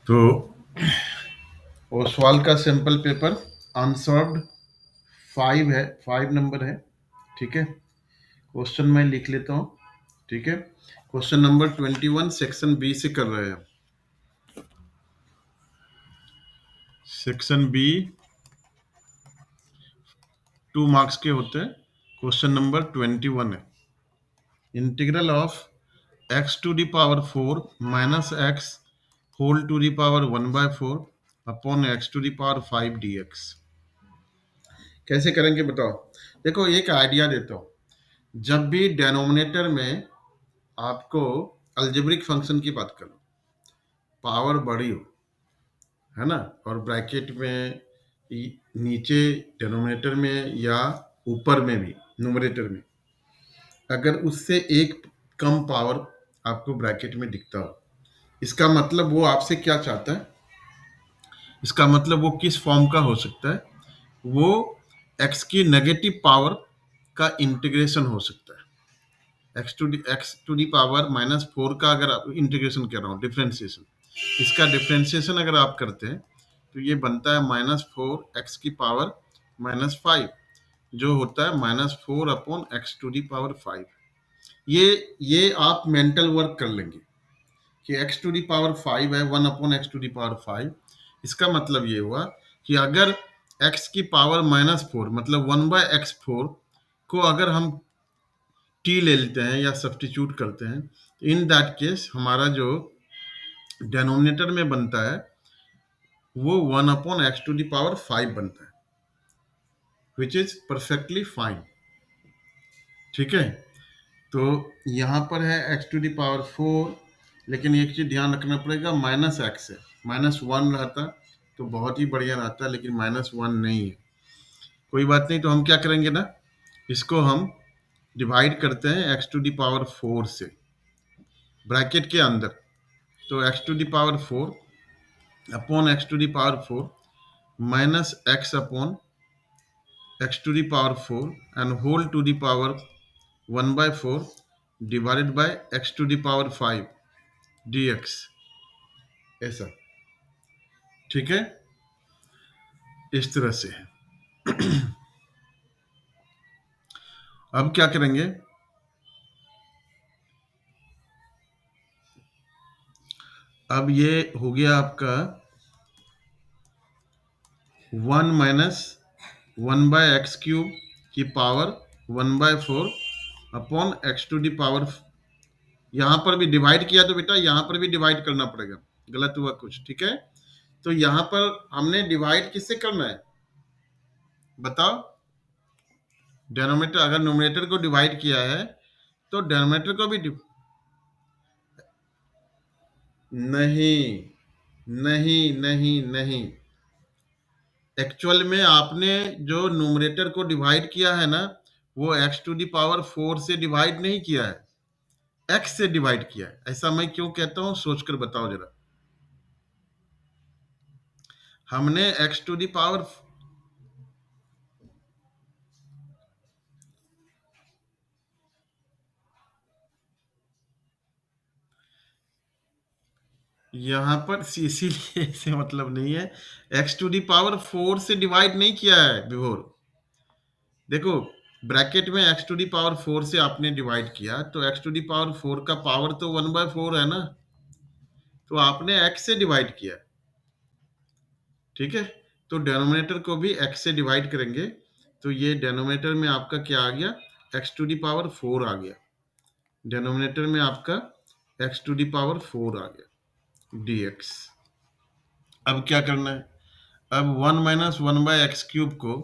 तो वो सवाल का सैंपल पेपर आंसर्ड 5 है, 5 नंबर है। ठीक है, क्वेश्चन मैं लिख लेता हूँ। ठीक है, क्वेश्चन नंबर 21 सेक्शन बी से कर रहे हैं। सेक्शन बी 2 मार्क्स के होते हैं। क्वेश्चन नंबर 21 है, integral of x to the power 4 minus x whole to the power 1/4 upon x to the power 5 dx। कैसे करेंगे बताओ। देखो, एक आइडिया देता हूँ। जब भी डेनोमिनेटर में आपको अलजेब्रिक फंक्शन की बात करो, पावर बड़ी हो, है ना, और ब्रैकेट में नीचे डेनोमिनेटर में या ऊपर में भी न्यूमरेटर में अगर उससे एक कम पावर आपको ब्रैकेट में दिखता हो, इसका मतलब वो आपसे क्या चाहता है। इसका मतलब वो किस फॉर्म का हो सकता है। वो x की नेगेटिव पावर का इंटीग्रेशन हो सकता है। x टू दी पावर -4 का अगर आप इंटीग्रेशन कर रहा हूँ, डिफ्रेंसिएशन, इसका डिफ्रेंसिएशन अगर आप करते हैं तो ये बनता है -4 x की पावर -5, जो होता है -4 upon x to the power 5। ये आप मेंटल वर्क कर लेंगे कि x टू दी पावर 5 है, 1 upon x to the power 5। इसका मतलब ये हुआ कि अगर x की पावर -4 मतलब 1/x4 को अगर हम t ले लेते हैं या सब्स्टिट्यूट करते हैं, इन दैट केस हमारा जो डेनोमिनेटर में बनता है वो 1 upon x to the power 5 बनता है, विच इज परफेक्टली फाइन। ठीक है, तो यहाँ पर है x टू दी पावर 4, लेकिन एक चीज ध्यान रखना पड़ेगा, -x है। -1 रहता तो बहुत ही बढ़िया रहता, लेकिन -1 नहीं है। कोई बात नहीं, तो हम क्या करेंगे ना, इसको हम डिवाइड करते हैं x टू दी पावर 4 से ब्रैकेट के अंदर। तो x to the power 4 upon x to the power 4 minus x upon x to the power 4 and whole to the power 1/4 divided by x to the power 5 dx, ऐसा। ठीक है, इस तरह से है। अब क्या करेंगे, अब ये हो गया आपका 1 माइनस 1/x³ की power 1/4 upon x to the power. यहां पर भी डिवाइड किया तो बेटा यहां पर भी डिवाइड करना पड़ेगा, गलत हुआ कुछ। ठीक है, तो यहां पर हमने डिवाइड किससे करना है बताओ। डेनोमिनेटर, अगर न्यूमरेटर को डिवाइड किया है तो डेनोमिनेटर को भी नहीं, नहीं, नहीं, नहीं। एक्चुअल में आपने जो न्यूमरेटर को डिवाइड किया है ना, वो x टू दी पावर 4 से डिवाइड नहीं किया है, x से डिवाइड किया है। ऐसा मैं क्यों कहता हूं, सोचकर बताओ जरा। हमने x टू दी पावर, यहां पर इसीलिए से मतलब नहीं है, x टू दी पावर 4 से डिवाइड नहीं किया है विभोर। देखो, ब्रैकेट में x टू दी पावर 4 से आपने डिवाइड किया, तो x टू दी पावर 4 का पावर तो 1/4 है ना, तो आपने x से डिवाइड किया। ठीक है, तो डेनोमिनेटर को भी x से डिवाइड करेंगे, तो ये डेनोमिनेटर में आपका क्या आ गया, x टू दी पावर 4 आ गया। डेनोमिनेटर में आपका x टू दी पावर 4 आ गया dx। अब क्या करना है, अब 1 माइनस 1/x³ को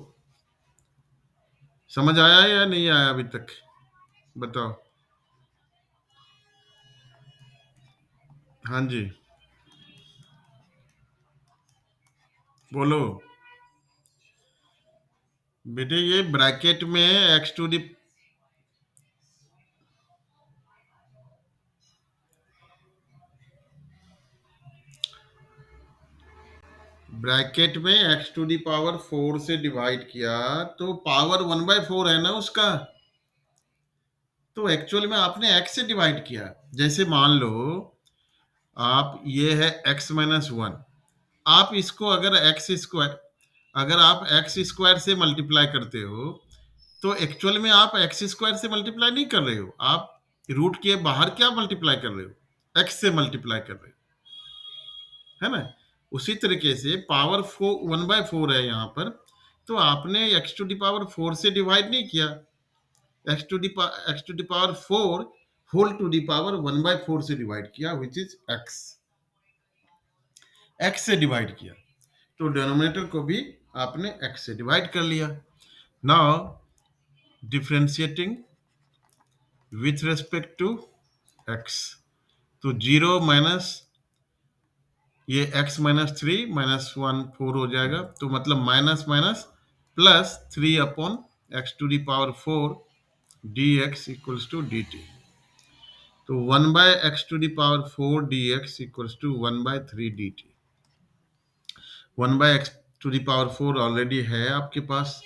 समझ आया या नहीं आया अभी तक बताओ। हाँ जी, बोलो बेटे। ये ब्रैकेट में x टू दी, ब्रैकेट में x टू दी पावर 4 से डिवाइड किया तो पावर 1/4 है ना उसका, तो एक्चुअल में आपने x से डिवाइड किया। जैसे मान लो आप ये है x माइनस वन, आप इसको अगर एक्स स्क्वायर, अगर आप एक्स स्क्वायर से मल्टीप्लाई करते हो तो एक्चुअल में आप एक्स स्क्वायर से मल्टीप्लाई नहीं कर रहे हो, आप रूट के बाहर क्या मल्टीप्लाई कर रहे हो, एक्स से मल्टीप्लाई कर रहे हो, है ना। उसी तरीके से पावर 1/4 है यहाँ पर, तो आपने एक्स टू द पावर 4 से डिवाइड नहीं किया, x to the power 4 whole to the power 1/4 से डिवाइड किया, विच इज एक्स, एक्स से डिवाइड किया, तो डिनोमिनेटर को भी आपने एक्स से डिवाइड कर लिया। Now differentiating with respect to x, तो 0 माइनस ये x minus three minus one 4 हो जाएगा, तो मतलब minus minus plus 3 upon x to the power 4 d x equals to d t, तो 1/x to the power 4 d x equals to 1/3 d t. 1/x to the power 4 already है आपके पास,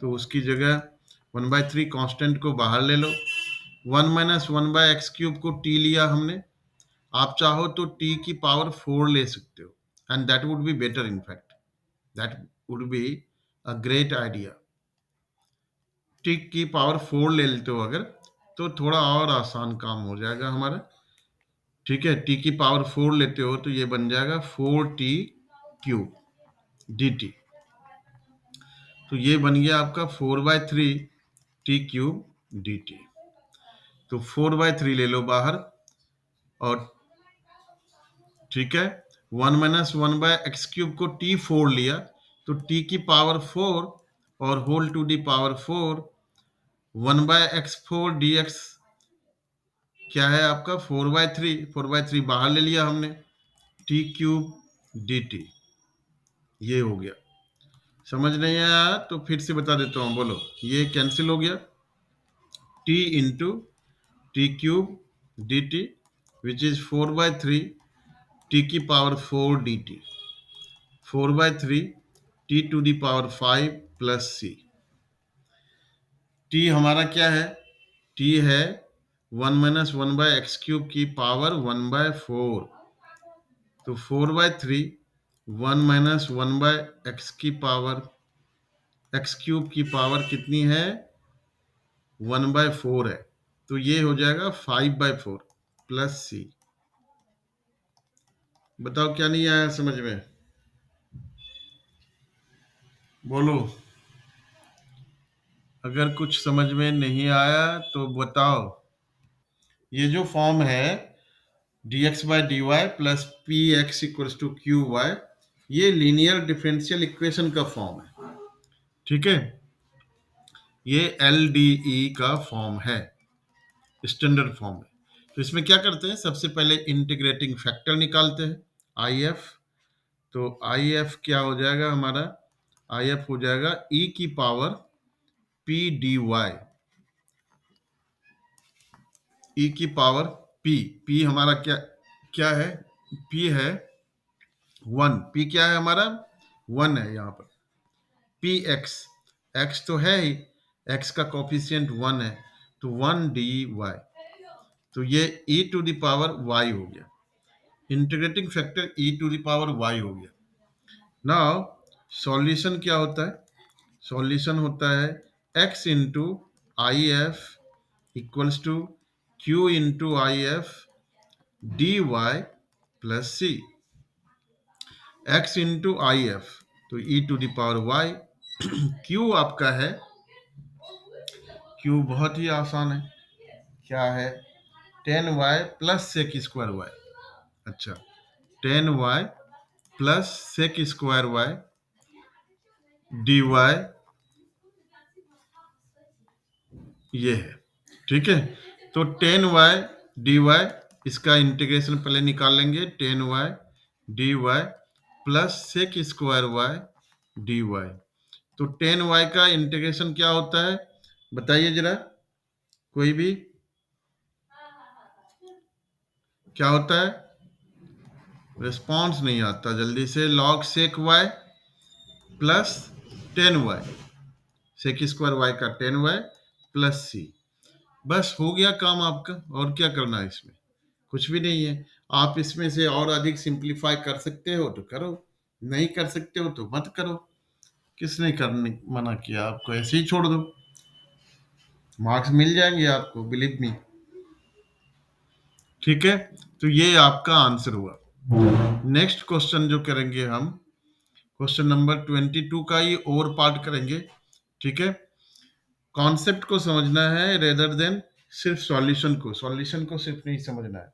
तो उसकी जगह 1/3 कांस्टेंट को बाहर ले लो, 1 माइनस 1/x क्यूब को t लिया हमने, आप चाहो तो t की पावर 4 ले सकते हो, and that would be better, in fact that would be a great idea. t की पावर 4 ले लेते हो अगर, तो थोड़ा और आसान काम हो जाएगा हमारा, ठीक है। t की पावर 4 लेते हो तो ये बन जाएगा 4t क्यूब डी टी, तो ये बन गया आपका 4/3 टी क्यूब डी टी, तो 4/3 ले लो बाहर, और ठीक है 1 माइनस 1/x क्यूब को t4 लिया, तो t की पावर 4 और whole to the power 4 1/x4 dx क्या है आपका 4/3 बाहर ले लिया हमने, t क्यूब डी टी, ये हो गया। समझ नहीं आया तो फिर से बता देता हूँ, बोलो, ये कैंसिल हो गया, t into T cube D T which is 4/3 T की power 4 D T, 4/3 T to the power 5 plus C, T हमारा क्या है, टी है 1 माइनस 1/x क्यूब की पावर 1/4, तो 4/3 1 माइनस 1/x की पावर x क्यूब की पावर कितनी है 1/4 है, तो ये हो जाएगा 5/4 प्लस सी। बताओ क्या नहीं आया समझ में, बोलो, अगर कुछ समझ में नहीं आया तो बताओ। ये जो फॉर्म है dx by d y plus p x equals to q y, ये लीनियर डिफरेंशियल इक्वेशन का फॉर्म है, ठीक है। ये LDE का फॉर्म है, स्टैंडर्ड फॉर्म है। तो इसमें क्या करते हैं, सबसे पहले इंटीग्रेटिंग फैक्टर निकालते हैं IF, तो IF क्या हो जाएगा हमारा, IF हो जाएगा e की पावर p dy, e की पावर p हमारा क्या क्या है, p है 1, p क्या है हमारा 1 है यहाँ पर, p x, x तो है ही, x का कोफिशिएंट 1 है, तो 1 dy, तो ये e to the power y हो गया, integrating factor e to the power y हो गया। नाउ सॉल्यूशन क्या होता है, सॉल्यूशन होता है x into I F equals to q into I F d y plus c, x into I F तो e to the power y, q आपका है, q बहुत ही आसान है, क्या है 10y plus sec square y, अच्छा 10y plus sec square y d y, ये है, ठीक है। तो 10y डी वाई, इसका इंटीग्रेशन पहले निकाल लेंगे, 10y d y plus sec square y d y, तो 10y का इंटीग्रेशन क्या होता है बताइए जरा, कोई भी, क्या होता है, रिस्पॉन्स नहीं आता जल्दी से, log sec y plus 10y, sec square y का 10y प्लस सी, बस हो गया काम आपका, और क्या करना है इसमें, कुछ भी नहीं है। आप इसमें से और अधिक सिंप्लीफाई कर सकते हो तो करो, नहीं कर सकते हो तो मत करो। किसने करने मना किया आपको? ऐसे ही छोड़ दो, मार्क्स मिल जाएंगे आपको, बिलीव मी। ठीक है, तो ये आपका आंसर हुआ। नेक्स्ट क्वेश्चन जो करेंगे हम, क्वेश्चन नंबर 22 का ही और पार्ट करेंगे। ठीक है, कॉन्सेप्ट को समझना है रेदर देन सिर्फ सॉल्यूशन को सिर्फ नहीं समझना है।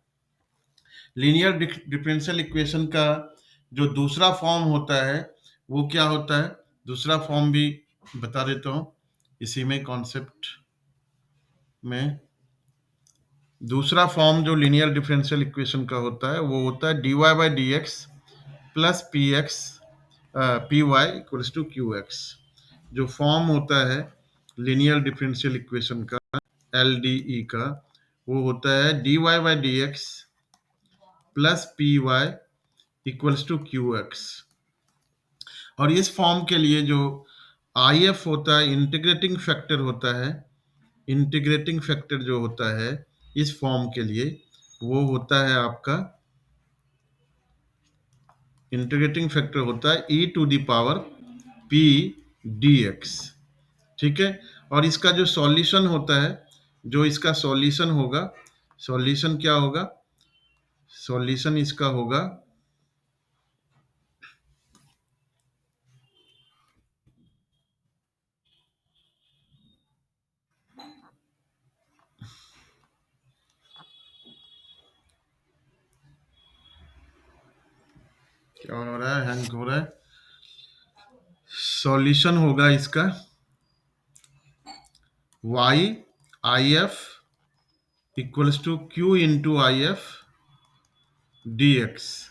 लीनियर डिफरेंशियल इक्वेशन का जो दूसरा फॉर्म होता है वो क्या होता है, दूसरा फॉर्म भी बता देता हूं इसी में, कॉन्सेप्ट में। दूसरा फॉर्म जो लीनियर डिफरेंशियल इक्वेशन का होता है वो होता है dy by D x plus p x p y equals to q x. जो फॉर्म होता है लीनियर डिफरेंशियल इक्वेशन का, एल डी ई का, वो होता है dy by D x plus p y equals to q x. और इस फॉर्म के लिए जो आई एफ होता है, इंटीग्रेटिंग फैक्टर होता है, इंटीग्रेटिंग फैक्टर जो होता है इस फॉर्म के लिए वो होता है आपका, इंटीग्रेटिंग फैक्टर होता है e to the power p dx। ठीक है, और इसका जो सॉल्यूशन होता है, जो इसका सॉल्यूशन होगा, सॉल्यूशन क्या होगा, सॉल्यूशन इसका होगा क्या हो रहा है, हैंग हो रहा है। सॉल्यूशन होगा इसका y I F equals to q into I F D x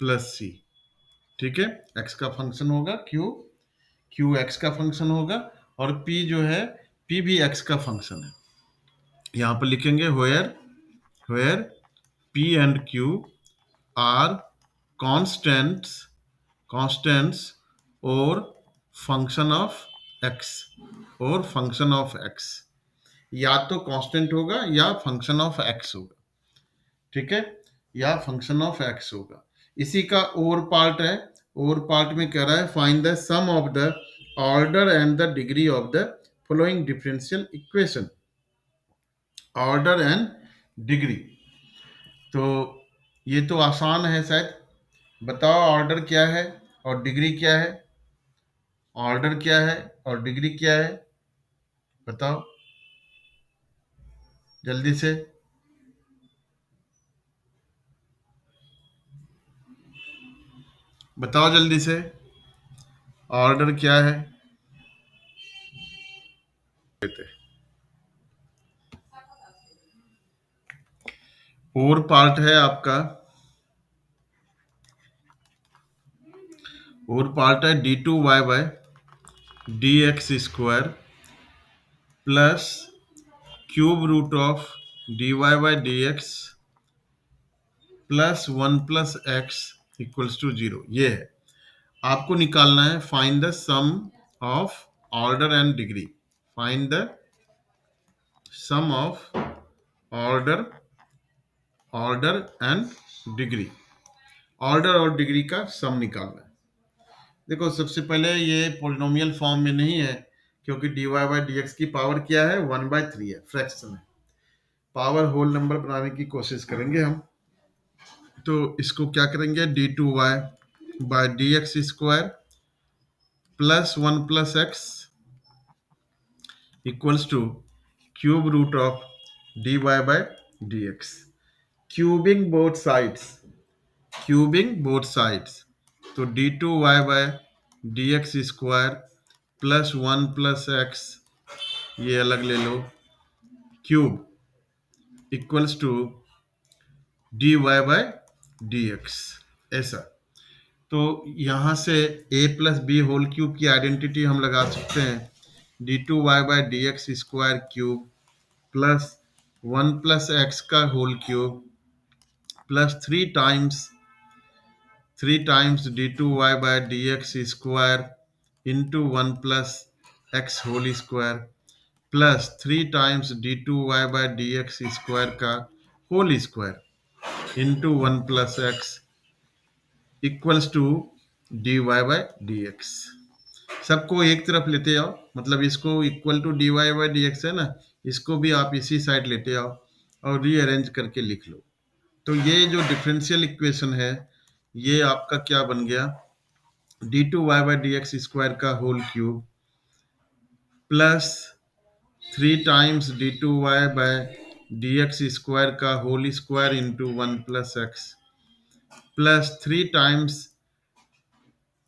plus C. ठीक है, x का फंक्शन होगा q x का फंक्शन होगा, और p जो है p भी x का फंक्शन है। यहां पर लिखेंगे where p and q are constants और फंक्शन ऑफ x, और फंक्शन ऑफ x, या तो कांस्टेंट होगा या फंक्शन ऑफ x होगा। ठीक है, या फंक्शन ऑफ x होगा। इसी का और पार्ट है, और पार्ट में कह रहा है find the sum of the order and the degree of the following differential equation. Order and degree, तो ये तो आसान है शायद। बताओ ऑर्डर क्या है और डिग्री क्या है, ऑर्डर क्या है और डिग्री क्या है, बताओ जल्दी से। बताओ जल्दी से, ऑर्डर क्या है। और पार्ट है आपका, और पार्ट है d two Y by D x square plus cube root of D Y by D x plus 1 plus x equals to 0। ये है, आपको निकालना है find the sum of order and degree. Find the sum of order and degree, order और degree का sum निकालना है। देखो सबसे पहले ये पोलिनोमियल फॉर्म में नहीं है, क्योंकि d Y by D x की पावर क्या है, 1/3 है, फ्रैक्शन है। पावर होल नंबर बनाने की कोशिश करेंगे हम, तो इसको क्या करेंगे, D two Y by D x square plus 1 plus x equals to cube root of D Y by D X. Cubing both sides, cubing both sides, तो D two Y by D x square plus 1 plus X, ये अलग ले लो, cube equals to D Y by D X, ऐसा। तो यहाँ से a plus B whole cube की आइडेंटिटी हम लगा सकते हैं, D two Y by D x square cube plus 1 plus X का whole cube plus 3 times D two Y by D x square into 1 plus X whole square plus 3 times D two Y by D x square का whole square. Into one plus x equals to D Y by D X. सबको एक तरफ लेते आओ, मतलब इसको equal to D Y by D X है ना, इसको भी आप इसी साइड लेते आओ और रीअरेंज करके लिख लो। तो ये जो डिफरेंशियल इक्वेशन है, ये आपका क्या बन गया, D two Y by D x square का whole cube plus 3 times D two Y by D x square का whole square into one plus X plus 3 times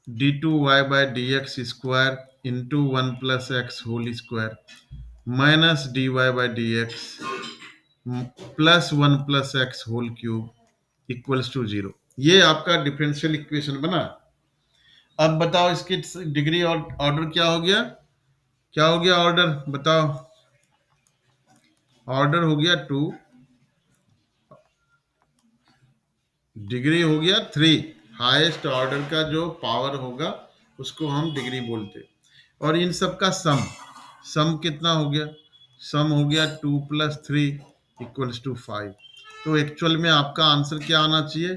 D two Y by D x square into one plus X whole square minus D Y by D x plus one plus X whole cube equals to 0। ये आपका differential equation बना। अब बताओ इसकी degree और order क्या हो गया, क्या हो गया ऑर्डर बताओ। ऑर्डर हो गया 2, डिग्री हो गया 3। हाईएस्ट ऑर्डर का जो पावर होगा उसको हम डिग्री बोलते। और इन सब का सम, सम कितना हो गया, सम हो गया 2 प्लस 3 इक्वल्स टू 5। तो एक्चुअल में आपका आंसर क्या आना चाहिए,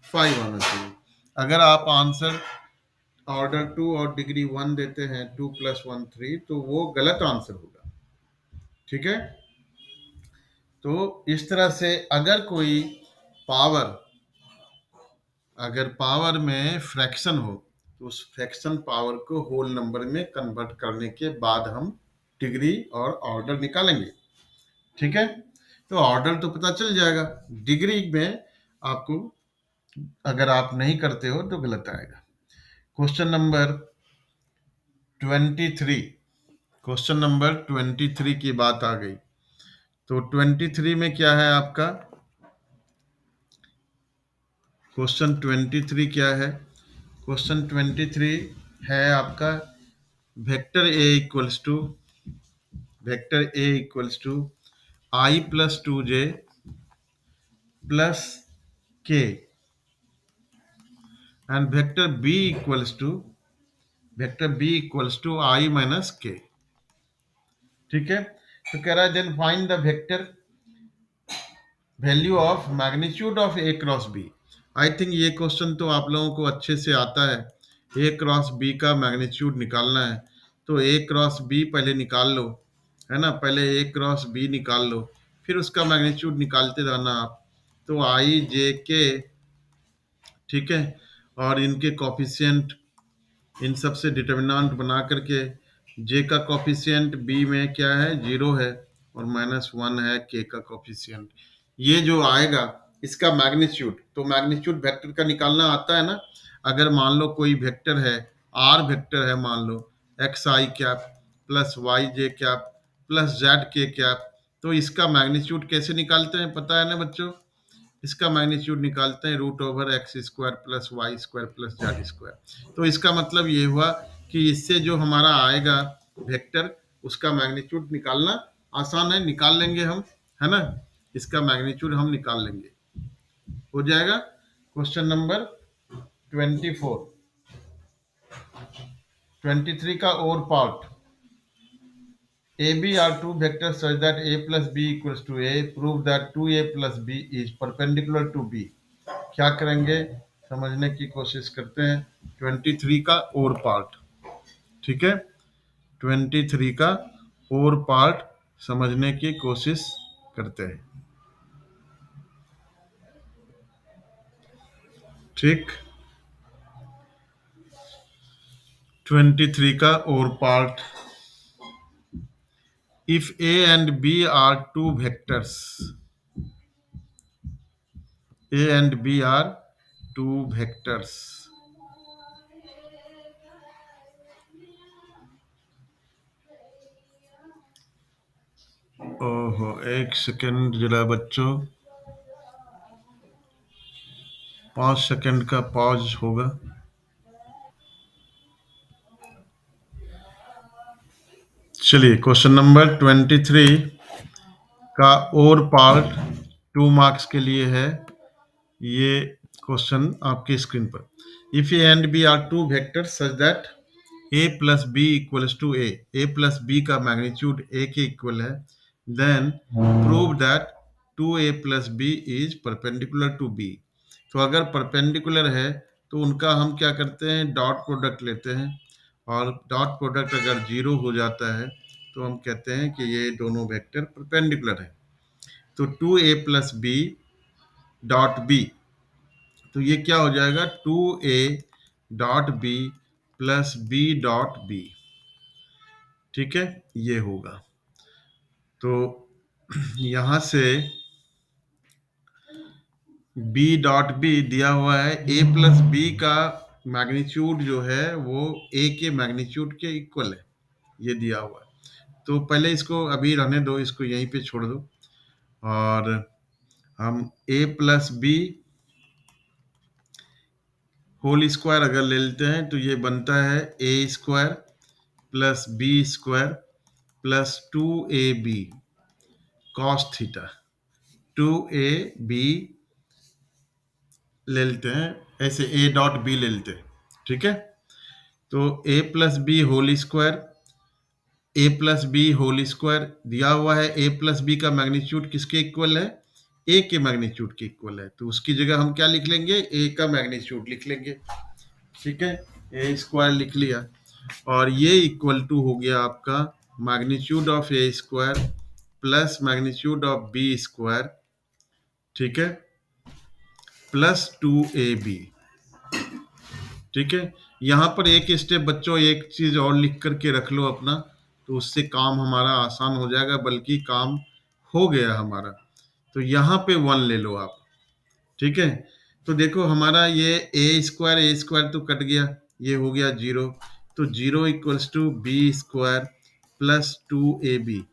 5 आना चाहिए। अगर आप आंसर ऑर्डर 2 और डिग्री 1 देते हैं 2 प्लस 1 3, तो वो गलत आंसर होगा। ठीक है, तो इस तरह से पावर अगर पावर में फ्रैक्शन हो तो उस फ्रैक्शन पावर को होल नंबर में कन्वर्ट करने के बाद हम डिग्री और ऑर्डर निकालेंगे। ठीक है, तो ऑर्डर तो पता चल जाएगा, डिग्री में आपको अगर आप नहीं करते हो तो गलत आएगा। क्वेश्चन नंबर 23, क्वेश्चन नंबर 23 की बात आ गई। तो 23 में क्या है आपका, क्वेश्चन 23 क्या है, क्वेश्चन 23 है आपका vector A equals to i plus 2j plus k and vector B equals to i minus k. ठीक है, तो कह रहा है then find the vector value of magnitude of A cross B. I think ये question तो आप लोगों को अच्छे से आता है। ए क्रॉस बी का मैग्नीट्यूड निकालना है, तो ए क्रॉस बी पहले निकाल लो, है ना, पहले ए क्रॉस बी निकाल लो, फिर उसका मैग्नीट्यूड निकालते रहना आप। तो आई जे के, ठीक है, और इनके कॉफिशिएंट, इन सब से डिटर्मिनेंट बना करके, जे का कॉफिशिएंट बी में क्या है 0 है और -1 है के का कॉफिशिएंट। ये जो आएगा इसका मैग्नीट्यूड, तो मैग्नीट्यूड वेक्टर का निकालना आता है ना। अगर मान लो कोई वेक्टर है, आर वेक्टर है, मान लो एक्स आई कैप प्लस वाई जे कैप प्लस जेड के कैप, तो इसका मैग्नीट्यूड कैसे निकालते हैं पता है ना बच्चों, इसका मैग्नीट्यूड निकालते हैं root over x square plus y square plus z square. तो इसका मतलब ये हुआ कि इससे जो हमारा आएगा वेक्टर, उसका मैग्नीट्यूड निकालना आसान है, निकाल लेंगे हम, है ना, इसका मैग्नीट्यूड हम निकाल लेंगे, हो जाएगा। क्वेश्चन नंबर 24, 23 का और part, a b are two vector such that a plus b equals to a, prove that 2a plus b is perpendicular to b. क्या करेंगे, समझने की कोशिश करते हैं 23 का और पार्ट। ठीक है, 23 का और पार्ट समझने की कोशिश करते हैं। ठीक, 23 का और part, if a and b are two vectors, a and b are two vectors, ओहो एक सेकंड जरा बच्चों, 5 सेकंड का पॉज होगा। चलिए, क्वेश्चन नंबर 23 का और पार्ट 2 मार्क्स के लिए है। ये क्वेश्चन आपकी स्क्रीन पर, if a and b are two vector such that a plus b equals to a plus b का मैग्नीट्यूड ए के इक्वल है, then prove that 2a plus b is perpendicular to b. तो अगर perpendicular है तो उनका हम क्या करते हैं, डॉट प्रोडक्ट लेते हैं, और डॉट प्रोडक्ट अगर जीरो हो जाता है तो हम कहते हैं कि ये दोनों वेक्टर परपेंडिकुलर है। तो 2a plus b dot B, तो ये क्या हो जाएगा, 2a dot b plus b dot b. ठीक है, ये होगा। तो यहां से b डॉट बी दिया हुआ है, a प्लस बी का मैग्नीट्यूड जो है वो a के मैग्नीट्यूड के इक्वल है, ये दिया हुआ है। तो पहले इसको अभी रहने दो, इसको यहीं पे छोड़ दो, और हम a plus B whole square अगर ले लेते हैं तो ये बनता है a square plus b square plus 2ab cos theta. 2ab ले लेते हैं, ऐसे a डॉट बी ले लेते हैं। ठीक है, तो a plus B whole square, a plus B whole square दिया हुआ है, a प्लस बी का मैग्नीट्यूड किसके इक्वल है, a के मैग्नीट्यूड के इक्वल है, तो उसकी जगह हम क्या लिख लेंगे, a का मैग्नीट्यूड लिख लेंगे। ठीक है, a स्क्वायर लिख लिया, और ये इक्वल टू हो गया आपका magnitude of a square plus magnitude of b square, ठीक है, प्लस 2ab। ठीक है, यहाँ पर एक स्टेप बच्चों, एक चीज और लिख करके रख लो अपना, तो उससे काम हमारा आसान हो जाएगा, बल्कि काम हो गया हमारा। तो यहाँ पे 1 ले लो आप। ठीक है, तो देखो हमारा ये ए स्क्वायर तो कट गया, ये हो गया 0, तो 0 equals to b square plus 2ab।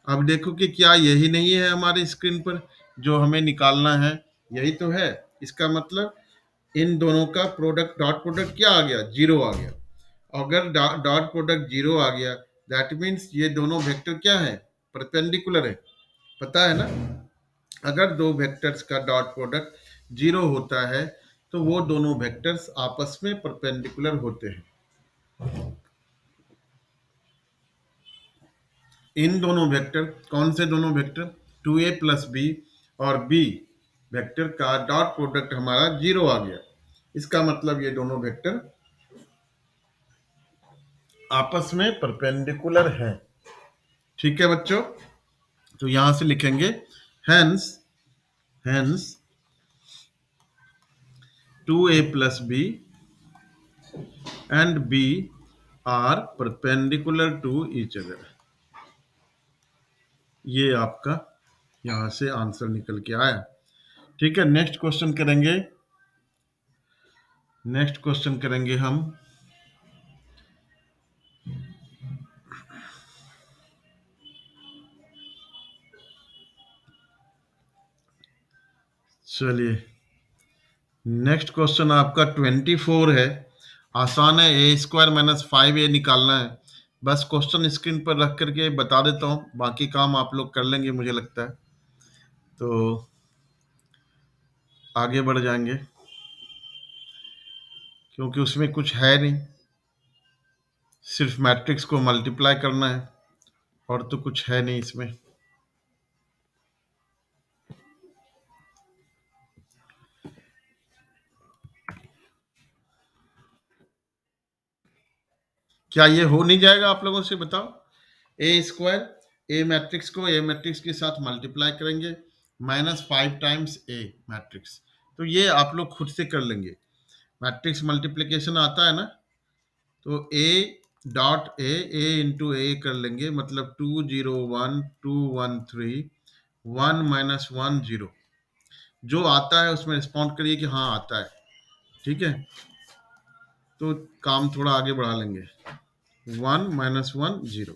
अब देखो कि क्या यही नहीं है हमारे स्क्रीन पर जो हमें निकालना है, यही तो है। इसका मतलब इन दोनों का प्रोडक्ट, डॉट प्रोडक्ट क्या आ गया, 0 आ गया। अगर डॉट प्रोडक्ट 0 आ गया, दैट मीन्स ये दोनों वेक्टर क्या है, परपेंडिकुलर है। पता है ना, अगर दो वेक्टर्स का डॉट प्रोडक्ट 0 होता है तो वो दोनों वेक्टर्स आपस में परपेंडिकुलर होते हैं। इन दोनों वेक्टर, कौन से दोनों वेक्टर, 2a प्लस बी और b वेक्टर का डॉट प्रोडक्ट हमारा 0 आ गया, इसका मतलब ये दोनों वेक्टर आपस में परपेंडिकुलर हैं। ठीक है बच्चों, तो यहां से लिखेंगे hence hence 2a plus b and b are perpendicular to each other. ये आपका यहां से आंसर निकल के आया। ठीक है, नेक्स्ट क्वेश्चन करेंगे। नेक्स्ट क्वेश्चन करेंगे हम, चलिए नेक्स्ट क्वेश्चन आपका 24 है, आसान है, ए स्क्वायर माइनस 5a निकालना है। बस क्वेश्चन स्क्रीन पर रख करके बता देता हूँ, बाकी काम आप लोग कर लेंगे मुझे लगता है, तो आगे बढ़ जाएंगे, क्योंकि उसमें कुछ है नहीं, सिर्फ मैट्रिक्स को मल्टीप्लाई करना है, और तो कुछ है नहीं इसमें। क्या ये हो नहीं जाएगा आप लोगों से, बताओ। ए स्क्वायर, ए मैट्रिक्स को ए मैट्रिक्स के साथ मल्टीप्लाई करेंगे, -5 टाइम्स ए मैट्रिक्स, तो ये आप लोग खुद से कर लेंगे। मैट्रिक्स मल्टीप्लिकेशन आता है ना, तो ए डॉट ए इंटू ए कर लेंगे, मतलब 2 0 1 2 1 3 1 -1 0, जो आता है उसमें रिस्पॉन्ड करिए कि हाँ आता है। ठीक है, तो काम थोड़ा आगे बढ़ा लेंगे, 1 -1 0।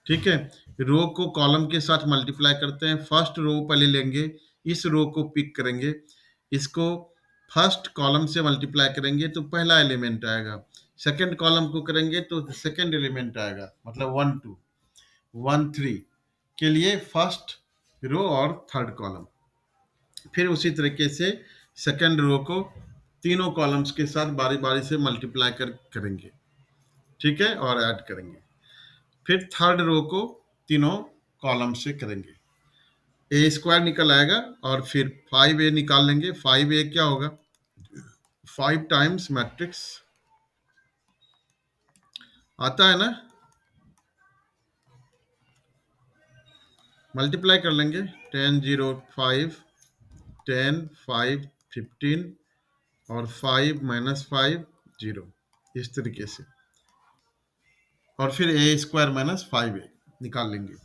ठीक है, रो को कॉलम के साथ मल्टीप्लाई करते हैं, फर्स्ट रो पहले लेंगे, इस रो को पिक करेंगे, इसको फर्स्ट कॉलम से मल्टीप्लाई करेंगे तो पहला एलिमेंट आएगा, सेकंड कॉलम को करेंगे तो सेकंड एलिमेंट आएगा, मतलब 1 2 1 3 के लिए फर्स्ट रो और थर्ड कॉलम। फिर उसी तरीके से सेकंड रो को तीनों कॉलम्स के साथ बारी बारी से मल्टीप्लाई करेंगे। ठीक है, और ऐड करेंगे, फिर थर्ड रो को तीनों कॉलम से करेंगे। ए स्क्वायर निकल आएगा और फिर 5a निकाल लेंगे। 5a क्या होगा? 5 टाइम्स मैट्रिक्स आता है ना, मल्टीप्लाई कर लेंगे। 10 0 5, 10 5 15 और 5 माइनस 5 0, इस तरीके से। और फिर ए स्क्वायर माइनस 5a निकाल लेंगे।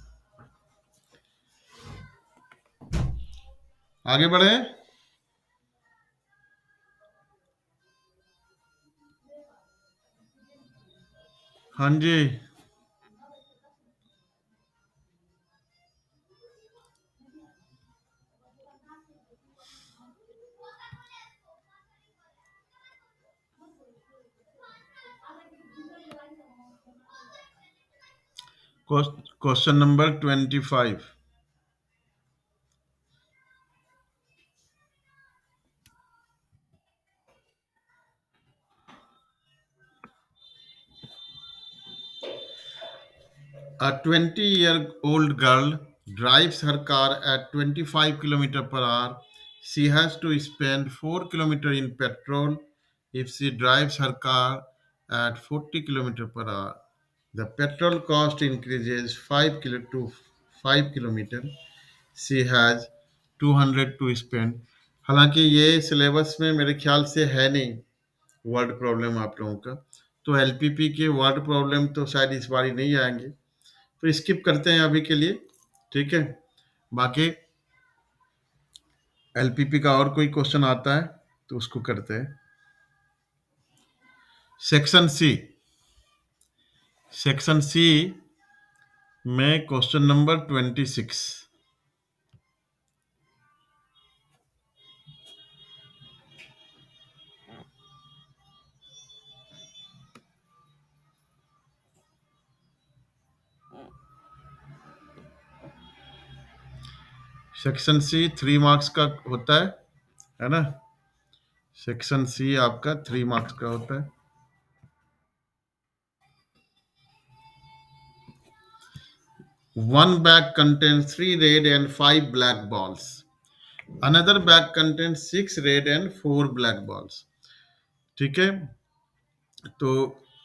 आगे बढ़े। हाँ जी। Question number 25। A 20-year-old girl drives her car at 25 km per hour. She has to spend 4 km in petrol if she drives her car at 40 km per hour. The petrol cost increases 5 kilo to 5 kilometer. She has 200 to spend. हालांकि ये syllabus में मेरे ख्याल से है नहीं word problem आप लोगों का, तो एलपीपी के वर्ड प्रॉब्लम तो शायद इस बार ही नहीं आएंगे, तो स्किप करते हैं अभी के लिए। ठीक है, बाकी एलपीपी का और कोई क्वेश्चन आता है तो उसको करते हैं। सेक्शन सी, सेक्शन सी में question number 26। Section C 3 marks का होता है ना? सेक्शन सी आपका 3 मार्क्स का होता है। One bag contains 3 red and 5 black balls. Another bag contains 6 red and 4 black balls. ठीक है, तो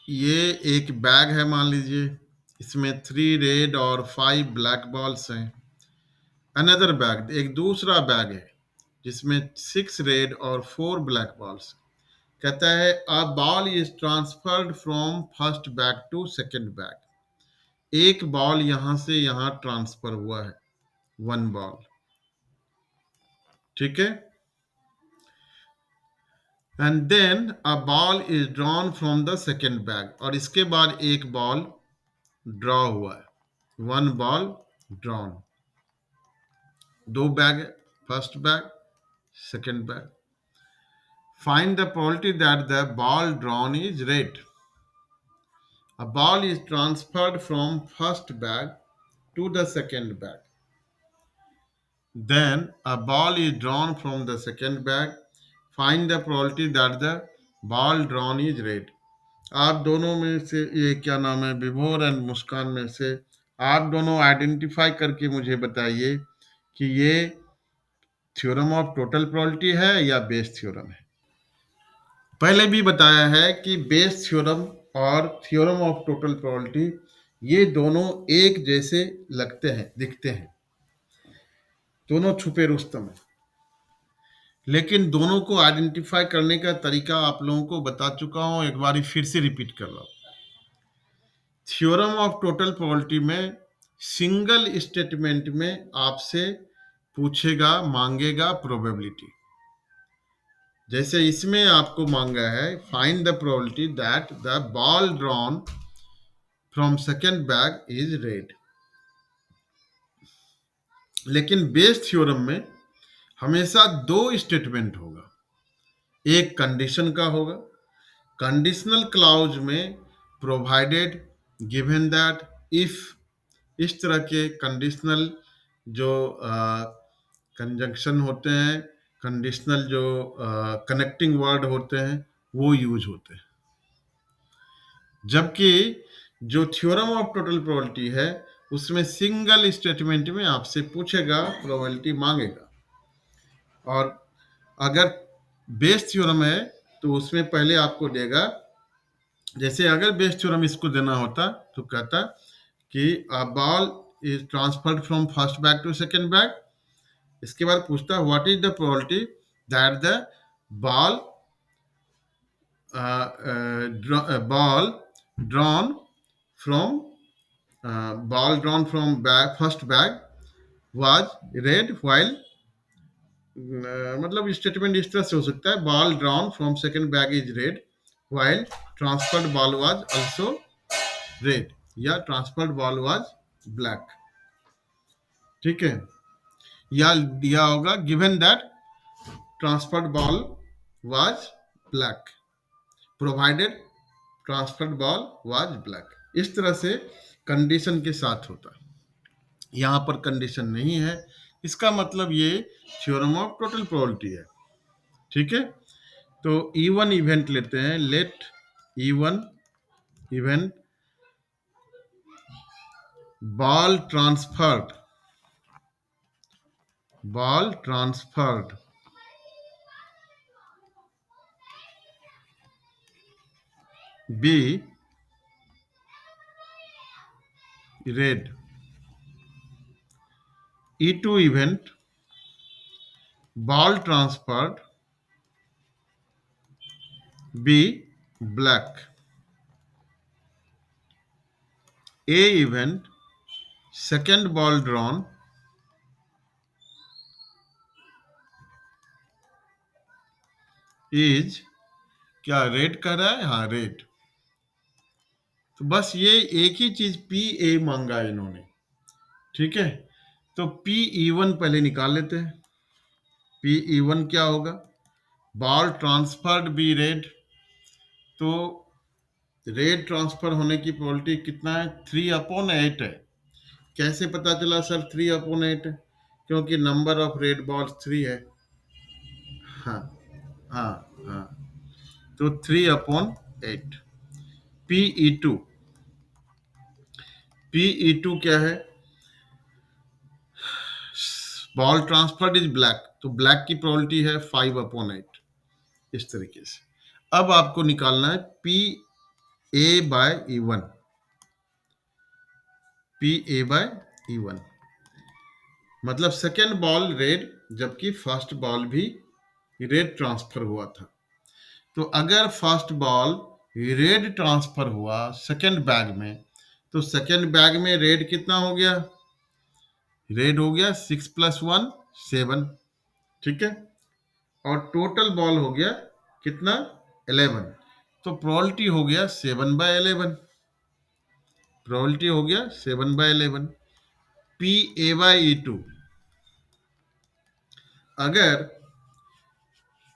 ये एक बैग है मान लीजिए, इसमें 3 रेड और 5 ब्लैक बॉल्स हैं। अनदर बैग, एक दूसरा बैग है जिसमें 6 रेड और 4 ब्लैक बॉल्स। कहता है a ball is transferred from first bag to second bag. एक बॉल यहां से यहां ट्रांसफर हुआ है, 1 बॉल। ठीक है, and then a ball is drawn from the second bag, और इसके बाद एक बॉल ड्रॉ हुआ है, 1 बॉल ड्रॉन। 2 बैग है, first bag second bag. Find the probability that the ball drawn is red. A ball is transferred from first bag to the second bag. Then a ball is drawn from the second bag. Find the probability that the ball drawn is red. आप दोनों में से ये क्या नाम है, विभोर and मुस्कान में से आप दोनों आइडेंटिफाई करके मुझे बताइए कि ये थ्योरम ऑफ टोटल प्रोबेबिलिटी है या बेस थ्योरम है। पहले भी बताया है कि बेस थ्योरम और थ्योरम ऑफ टोटल प्रोबेबिलिटी ये दोनों एक जैसे लगते हैं, दिखते हैं, दोनों छुपे रुस्तम है, लेकिन दोनों को आइडेंटिफाई करने का तरीका आप लोगों को बता चुका हूं, एक बार फिर से रिपीट कर रहा हूं। थ्योरम ऑफ टोटल प्रोबेबिलिटी में सिंगल स्टेटमेंट में आपसे पूछेगा, मांगेगा प्रोबेबिलिटी। जैसे इसमें आपको मांगा है find the probability that the ball drawn from second bag is red. लेकिन बेस थ्योरम में हमेशा 2 स्टेटमेंट होगा, एक कंडीशन का होगा। कंडीशनल क्लाउज में प्रोवाइडेड, गिवन दैट, इफ, इस तरह के कंडीशनल जो कंजंक्शन होते हैं, कंडीशनल जो कनेक्टिंग वर्ड होते हैं वो यूज होते हैं। जबकि जो थ्योरम ऑफ टोटल प्रोबेबिलिटी है उसमें सिंगल स्टेटमेंट में आपसे पूछेगा, प्रोबेबिलिटी मांगेगा। और अगर बेस थ्योरम है तो उसमें पहले आपको देगा, जैसे अगर बेस थ्योरम इसको देना होता तो कहता कि a ball is transferred from first bag to second bag. इसके बाद पूछता what is the probability that the ball ball drawn from ball drawn from bag first bag was red while मतलब स्टेटमेंट इस तरह से हो सकता है, ball drawn from second bag is red while transferred ball was also red, या transferred ball was black. ठीक है, या दिया होगा given that transferred ball was black provided transferred ball was black. इस तरह से कंडीशन के साथ होता है। यहाँ पर कंडीशन नहीं है, इसका मतलब ये थ्योरम ऑफ टोटल प्रोबेबिलिटी है। ठीक है, तो E1 इवेंट लेते हैं। Let E1 event ball transferred be red. E2 event ball transferred be black. A event second ball drawn is, क्या रेड कह रहा है? हाँ रेड। तो बस ये एक ही चीज पी ए मांगा इन्होंने। ठीक है, तो पी E1 पहले निकाल लेते हैं। पी E1 क्या होगा? बॉल ट्रांसफर्ड बी रेड, तो रेड ट्रांसफर होने की प्रोबेबिलिटी कितना है? 3/8 है। कैसे पता चला सर 3/8 है? क्योंकि नंबर ऑफ रेड बॉल्स 3 है। हाँ हाँ हाँ, तो 3/8। पी ई टू क्या है? बॉल ट्रांसफर्ड इज ब्लैक, तो ब्लैक की प्रोबेबिलिटी है 5/8। इस तरीके से अब आपको निकालना है P A by E1। P A by E1 मतलब सेकेंड बॉल रेड, जबकि फर्स्ट बॉल भी रेड ट्रांसफर हुआ था। तो अगर फर्स्ट बॉल रेड ट्रांसफर हुआ सेकेंड बैग में, तो सेकेंड बैग में रेड कितना हो गया? रेड हो गया 6 + 1 7। ठीक है, और टोटल बॉल हो गया कितना? 11। तो प्रोबेबिलिटी हो गया 7/11। प्रोबेबिलिटी हो गया 7/11। पी ए बाई E2 अगर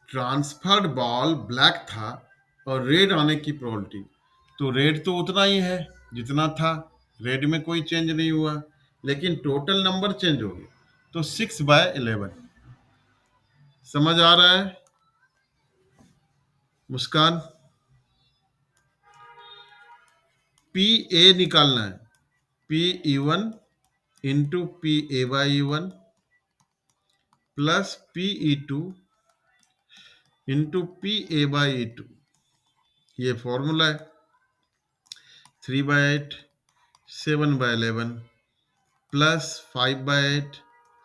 ट्रांसफर्ड बॉल ब्लैक था और रेड आने की प्रोबेबिलिटी, तो रेड तो उतना ही है जितना था, रेड में कोई चेंज नहीं हुआ, लेकिन टोटल नंबर चेंज हो गया, तो 6/11। समझ आ रहा है मुस्कान? पी ए निकालना है, P E1 into P A by E1 plus P E2 into P A by E2। ये फॉर्मूला है। 3/8 7/11 प्लस 5/8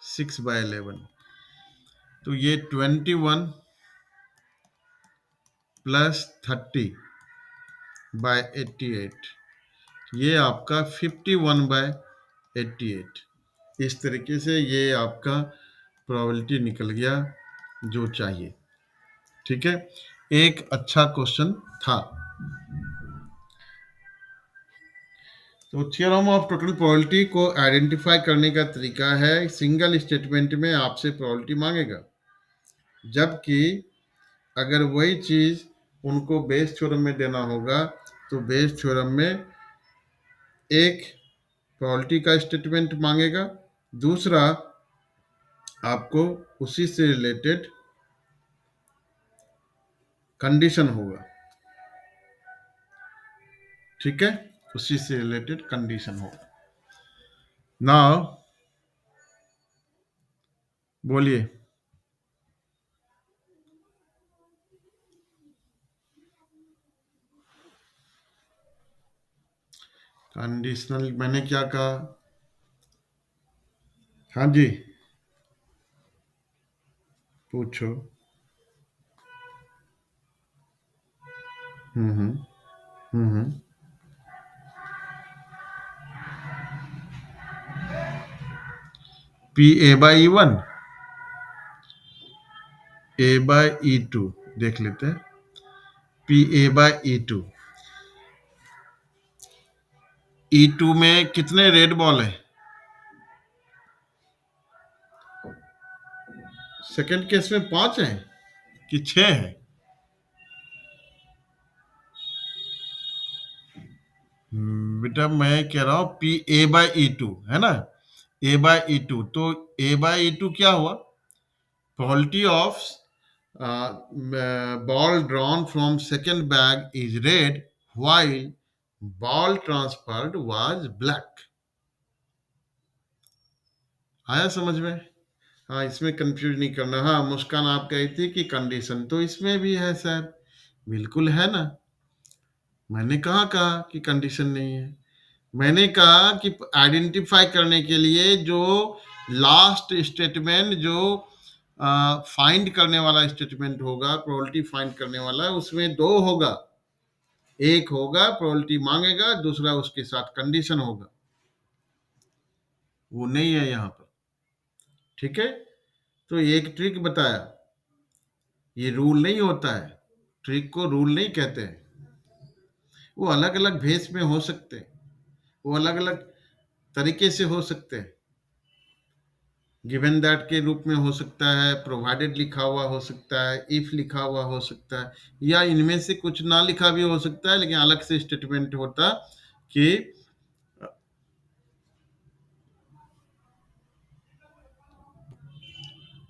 6/11, तो ये 21 प्लस 30/88, ये आपका 51/88। इस तरीके से ये आपका प्रोबेबिलिटी निकल गया जो चाहिए। ठीक है, एक अच्छा क्वेश्चन था। तो थ्योरम ऑफ टोटल प्रोबेबिलिटी को आइडेंटिफाई करने का तरीका है, सिंगल स्टेटमेंट में आपसे प्रोबेबिलिटी मांगेगा, जबकि अगर वही चीज उनको बेस थ्योरम में देना होगा तो बेस थ्योरम में एक प्रोबेबिलिटी का स्टेटमेंट मांगेगा, दूसरा आपको उसी से रिलेटेड कंडीशन होगा। ठीक है, उसी से रिलेटेड कंडीशन होगा। नाउ बोलिए। कंडीशनल मैंने क्या कहा? हाँ जी, पूछो। हम्म। हम्म। P A by E one, A by E two, देख लेते हैं। P A by E two, E two में कितने रेड बॉल है? सेकंड केस में 5 है कि 6 है? बेटा मैं कह रहा हूँ P A by E two है ना, ए बाई ई टू, तो ए बाई ई टू क्या हुआ? Quality of ball drawn from second bag is red while ball transferred was black. आया समझ में? हाँ, इसमें कंफ्यूज नहीं करना। हाँ, मुस्कान आप कही थी कि कंडीशन तो इसमें भी है सर, बिल्कुल है ना। मैंने कहा कि कंडीशन नहीं है। मैंने कहा कि आइडेंटिफाई करने के लिए जो लास्ट स्टेटमेंट जो फाइंड करने वाला स्टेटमेंट होगा, प्रोबेबिलिटी फाइंड करने वाला, उसमें दो होगा। एक होगा प्रोबेबिलिटी मांगेगा, दूसरा उसके साथ कंडीशन होगा। वो नहीं है यहाँ पर। ठीक है, तो एक ट्रिक बताया, ये रूल नहीं होता है। ट्रिक को रूल नहीं कहते हैं। वो अलग अलग भेष में हो सकते हैं, वो अलग अलग तरीके से हो सकते हैं। गिवन दैट के रूप में हो सकता है, प्रोवाइडेड लिखा हुआ हो सकता है, इफ लिखा हुआ हो सकता है, या इनमें से कुछ ना लिखा भी हो सकता है, लेकिन अलग से स्टेटमेंट होता कि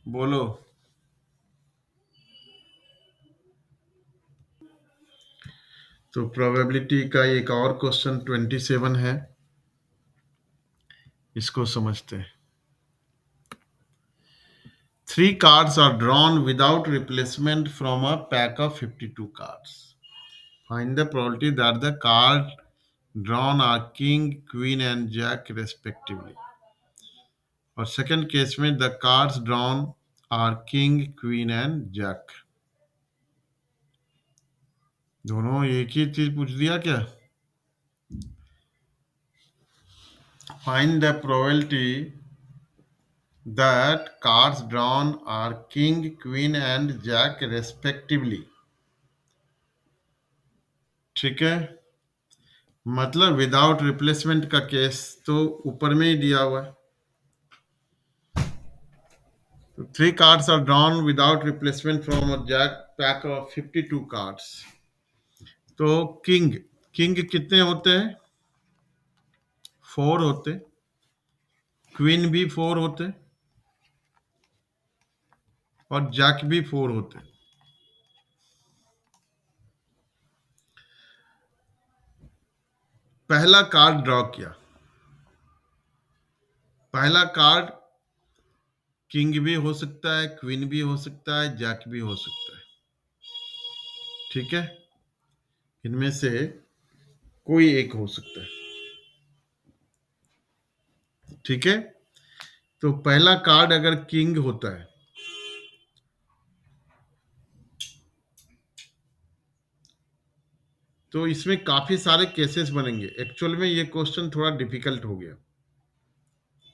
बोलो। तो प्रोबेबिलिटी का एक और क्वेश्चन 27 है, इसको समझते हैं। 3 cards are drawn without replacement from a pack of 52 cards. Find the probability that the card drawn are king, queen and jack respectively. और सेकंड केस में the cards drawn are king, queen and jack. दोनों एक ही चीज पूछ दिया क्या? Find the probability that cards drawn are king, queen and jack respectively. ठीक है, मतलब विदाउट रिप्लेसमेंट का केस तो ऊपर में ही दिया हुआ है। तो 3 cards are drawn without replacement from a jack pack of 52 cards. तो किंग, किंग कितने होते हैं? 4 होते। क्वीन भी 4 होते और जैक भी 4 होते। पहला कार्ड ड्रॉ किया, पहला कार्ड किंग भी हो सकता है, क्वीन भी हो सकता है, जैक भी हो सकता है। ठीक है, इनमें से कोई एक हो सकता है। ठीक है, तो पहला कार्ड अगर किंग होता है तो इसमें काफी सारे केसेस बनेंगे। एक्चुअल में ये क्वेश्चन थोड़ा डिफिकल्ट हो गया।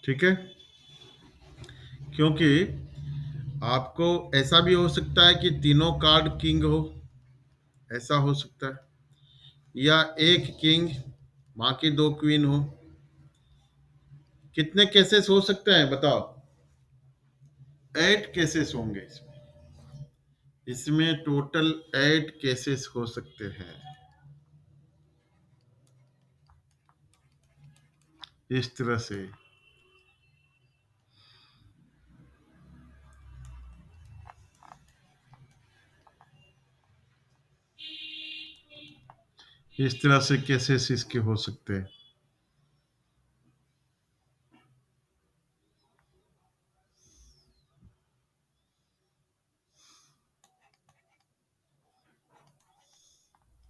ठीक है, क्योंकि आपको ऐसा भी हो सकता है कि तीनों कार्ड किंग हो, ऐसा हो सकता है, या एक किंग बाकी दो क्वीन हो। कितने केसेस हो सकते हैं बताओ? 8 केसेस होंगे इसमें। इसमें टोटल 8 केसेस हो सकते हैं। इस तरह से, इस तरह से केसेस इसके हो सकते हैं।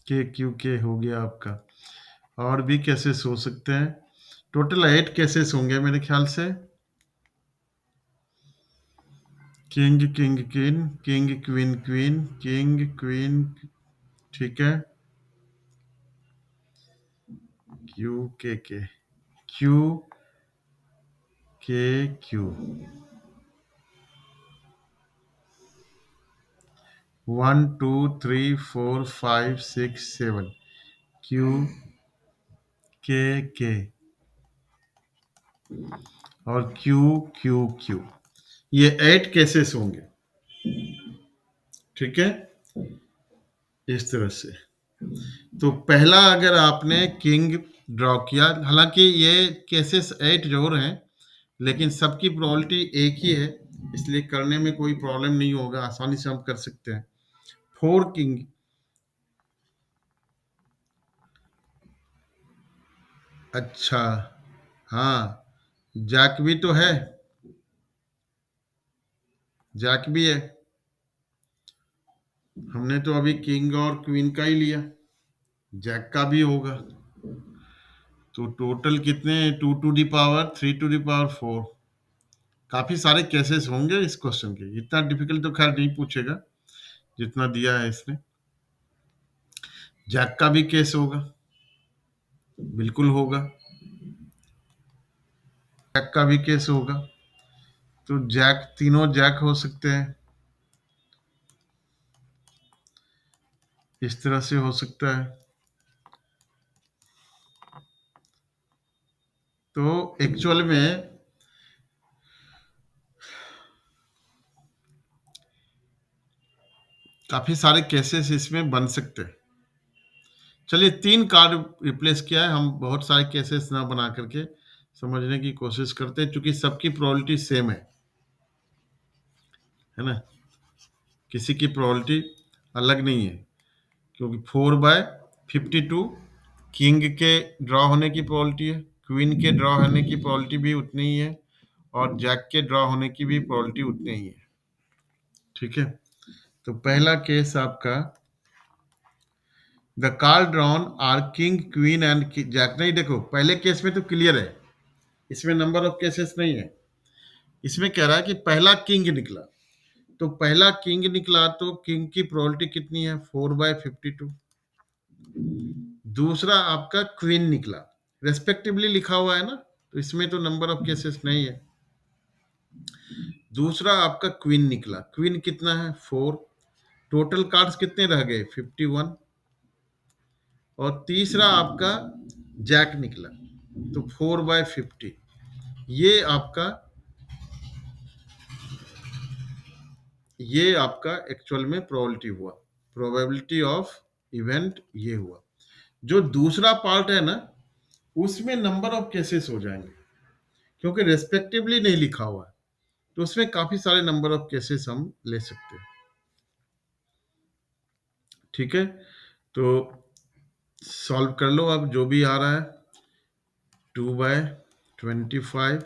के क्यू के हो गया आपका। और भी केसेस हो सकते हैं। टोटल 8 केसेस होंगे मेरे ख्याल से। King king queen, king queen queen, king queen, ठीक है। क्यू के क्यू के क्यू, 1 2 3 4 5 6 7, क्यू के और क्यू क्यू क्यू, ये 8 केसेस होंगे, ठीक है। इस तरह से तो पहला अगर आपने किंग ड्रॉ किया, हालांकि ये केसेस 8 जोर हैं, लेकिन सबकी प्रोबेबिलिटी एक ही है, इसलिए करने में कोई प्रॉब्लम नहीं होगा, आसानी से हम कर सकते हैं। 4 किंग, अच्छा, हाँ, जैक भी तो है, जैक भी है। हमने तो अभी किंग और क्वीन का ही लिया, जैक का भी होगा। तो टोटल कितने, 2 to the power 3 to the power 4, काफी सारे केसेस होंगे इस क्वेश्चन के। इतना डिफिकल्ट तो खैर नहीं पूछेगा जितना दिया है इसने। जैक का भी केस होगा, बिल्कुल होगा, जैक का भी केस होगा। तो जैक, तीनों जैक हो सकते हैं, इस तरह से हो सकता है। तो एक्चुअल में काफी सारे केसेस इसमें बन सकते हैं। चलिए 3 कार्ड रिप्लेस किया है, हम बहुत सारे केसेस ना बना करके समझने की कोशिश करते हैं, क्योंकि सबकी प्रोबेबिलिटी सेम है ना, किसी की प्रोबेबिलिटी अलग नहीं है। क्योंकि 4/52 किंग के ड्रॉ होने की प्रोबेबिलिटी है, क्वीन के ड्रॉ होने की प्रोबेबिलिटी भी उतनी ही है, और जैक के ड्रॉ होने की भी प्रोबेबिलिटी उतनी ही है, ठीक है। तो पहला केस आपका, the card drawn are king queen and jack. नहीं, देखो पहले केस में तो क्लियर है, इसमें नंबर ऑफ केसेस नहीं है। इसमें कह रहा है कि पहला किंग निकला, तो पहला किंग निकला तो किंग की प्रोबेबिलिटी कितनी है, 4/52। दूसरा आपका क्वीन निकला, रेस्पेक्टिवली लिखा हुआ है ना, तो इसमें तो नंबर ऑफ केसेस नहीं है। दूसरा आपका क्वीन निकला, क्वीन कितना है, 4। टोटल कार्ड्स कितने रह गए, 51। और तीसरा आपका जैक निकला, तो 4/50। ये आपका, ये आपका एक्चुअल में प्रोबेबिलिटी हुआ, प्रोबेबिलिटी ऑफ इवेंट ये हुआ। जो दूसरा पार्ट है ना, उसमें नंबर ऑफ केसेस हो जाएंगे, क्योंकि रेस्पेक्टिवली नहीं लिखा हुआ है, तो उसमें काफी सारे नंबर ऑफ केसेस हम ले सकते हैं, ठीक है। तो सॉल्व कर लो अब जो भी आ रहा है। 2/25,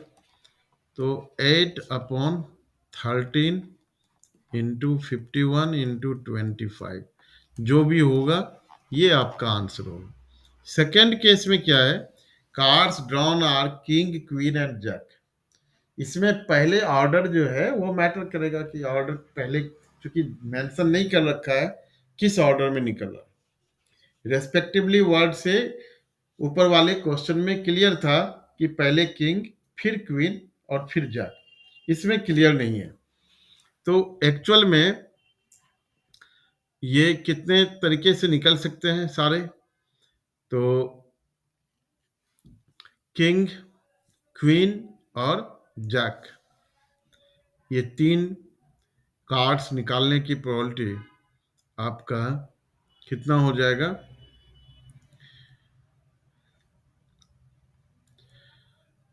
तो 8/13 इंटू 51 इंटू 25, जो भी होगा ये आपका आंसर होगा। सेकेंड केस में क्या है, cards drawn are king queen and jack. इसमें पहले ऑर्डर जो है वो मैटर करेगा, कि ऑर्डर पहले, क्योंकि मेंशन नहीं कर रखा है किस ऑर्डर में निकल रहा है। रेस्पेक्टिवली वर्ड से ऊपर वाले क्वेश्चन में क्लियर था कि पहले किंग, फिर क्वीन और फिर जैक, इसमें क्लियर नहीं है। तो एक्चुअल में ये कितने तरीके से निकल सकते हैं सारे, तो किंग, क्वीन और जैक, ये 3 कार्ड्स निकालने की प्रोबेबिलिटी आपका कितना हो जाएगा।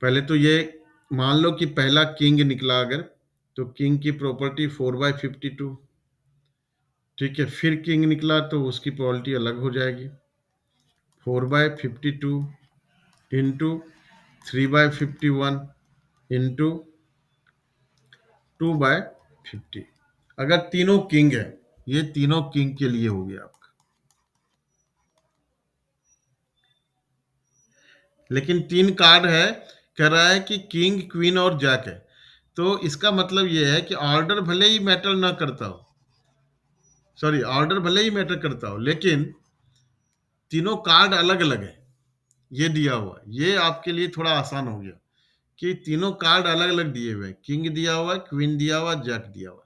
पहले तो ये मान लो कि पहला किंग निकला अगर, तो किंग की प्रॉपर्टी 4/52, ठीक है। फिर किंग निकला तो उसकी प्रोबेबिलिटी अलग हो जाएगी, 4/52 इंटू 3/51 इंटू 2/50। अगर तीनों किंग है, ये तीनों किंग के लिए हो गया आपका, लेकिन 3 कार्ड है, कह रहा है कि किंग, क्वीन और जैक है। तो इसका मतलब ये है कि ऑर्डर भले ही मैटर ना करता हो, सॉरी ऑर्डर भले ही मैटर करता हो, लेकिन तीनों कार्ड अलग-अलग है। ये दिया हुआ है। ये आपके लिए थोड़ा आसान हो गया कि तीनों कार्ड अलग-अलग दिए हुए हैं। किंग दिया हुआ है, क्वीन दिया हुआ है, जैक दिया हुआ है।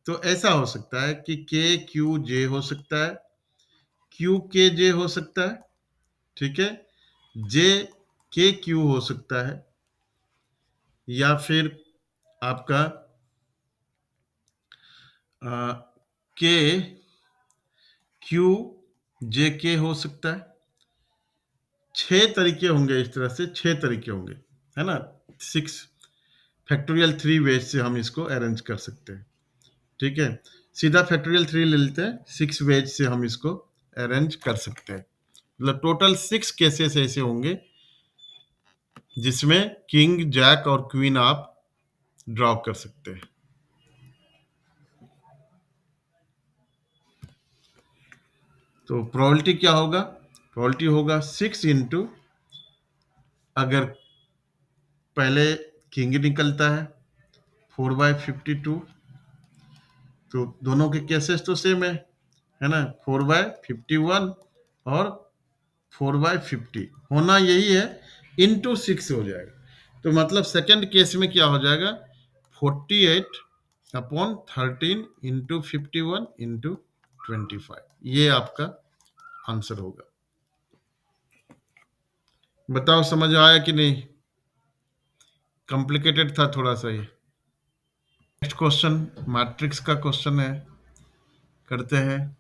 तो ऐसा हो सकता है कि के क्यू जे हो सकता है, क्यू के जे हो सकता है, ठीक है, जे के क्यू हो सकता है, या फिर आपका के क्यू जे के हो सकता है। 6 तरीके होंगे, इस तरह से 6 तरीके होंगे, है ना। 6 फैक्टोरियल 3 वेज से हम इसको अरेंज कर सकते हैं, ठीक है। सीधा फैक्टोरियल 3 ले लेते हैं, 6 वेज से हम इसको अरेंज कर सकते हैं। मतलब टोटल 6 केसेस ऐसे होंगे जिसमें किंग, जैक और क्वीन आप ड्रॉ कर सकते हैं। तो प्रोबेबिलिटी क्या होगा? प्रोबेबिलिटी होगा 6 इंटू, अगर पहले किंग निकलता है 4/52, तो दोनों के केसेस तो सेम है ना, 4/51 और 4/50 होना यही है, इंटू 6 हो जाएगा। तो मतलब सेकंड केस में क्या हो जाएगा, 48/13 इंटू 51/25, ये आपका आंसर होगा। बताओ समझ आया कि नहीं? कॉम्प्लिकेटेड था थोड़ा सा ये। नेक्स्ट क्वेश्चन मैट्रिक्स का क्वेश्चन है, करते हैं।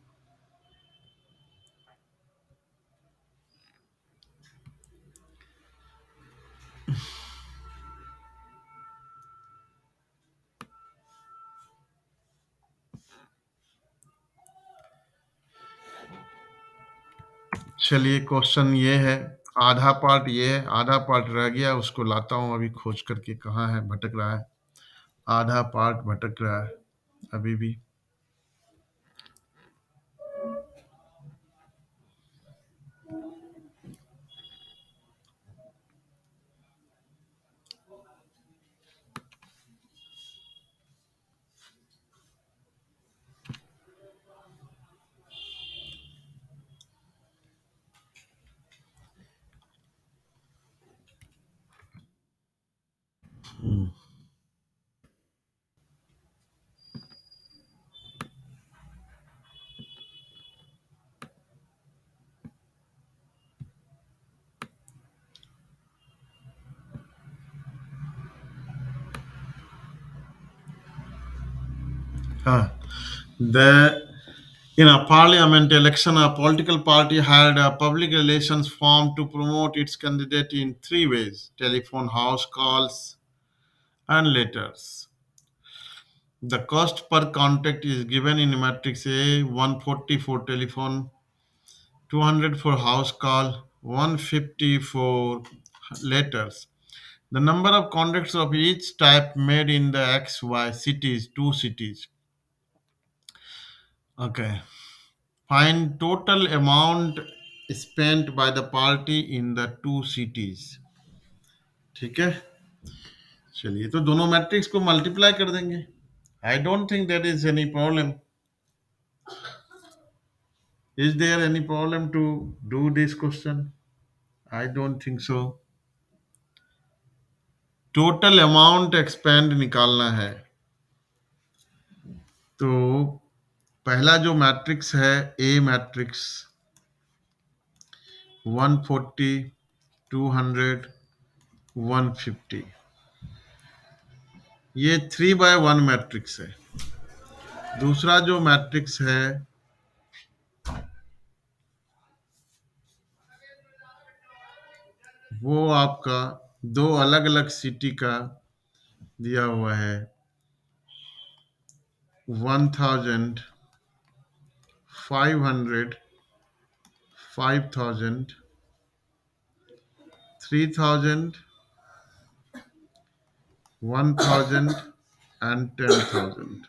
चलिए क्वेश्चन ये है, आधा पार्ट ये है, आधा पार्ट रह गया, उसको लाता हूँ अभी खोज करके, कहाँ है, भटक रहा है, आधा पार्ट भटक रहा है अभी भी। हाँ, the in a parliament election, a political party had a public relations firm to promote its candidate in 3 ways: telephone, house calls, and letters. The cost per contact is given in matrix A: 140 for telephone, 200 for house call, 150 for letters. The number of contacts of each type made in the XY cities, 2 cities. Okay. Find total amount spent by the party in the 2 cities. ठीक है, चलिए तो दोनों matrix को multiply कर देंगे। I don't think there is any problem. Is there any problem to do this question? I don't think so. Total amount expend निकालना है, तो पहला जो मैट्रिक्स है ए मैट्रिक्स, 140, 200, 150, ये 3/1 मैट्रिक्स है। दूसरा जो मैट्रिक्स है वो आपका दो अलग अलग सिटी का दिया हुआ है, 1000, 500, 5000, 3000, 1000 एंड 10,000।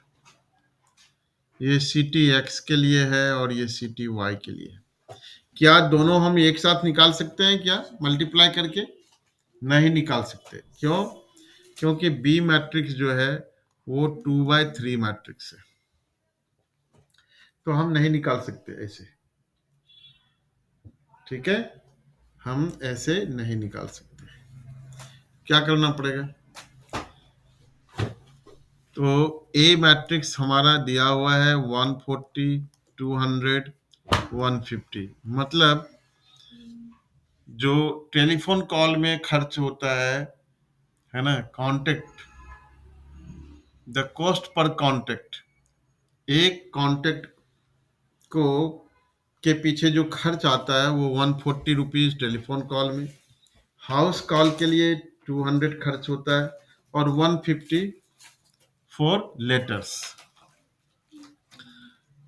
ये सिटी एक्स के लिए है और ये सिटी वाई के लिए है। क्या दोनों हम एक साथ निकाल सकते हैं क्या मल्टीप्लाई करके? नहीं निकाल सकते। क्यों? क्योंकि बी मैट्रिक्स जो है वो 2/3 मैट्रिक्स है, तो हम नहीं निकाल सकते ऐसे। ठीक है, हम ऐसे नहीं निकाल सकते। क्या करना पड़ेगा? तो ए मैट्रिक्स हमारा दिया हुआ है 140, 200, 150। मतलब जो टेलीफोन कॉल में खर्च होता है ना, contact, the cost per contact, एक कांटेक्ट को के पीछे जो खर्च आता है वो 140 रुपीज टेलीफोन कॉल में। हाउस कॉल के लिए 200 खर्च होता है और 150 फॉर लेटर्स।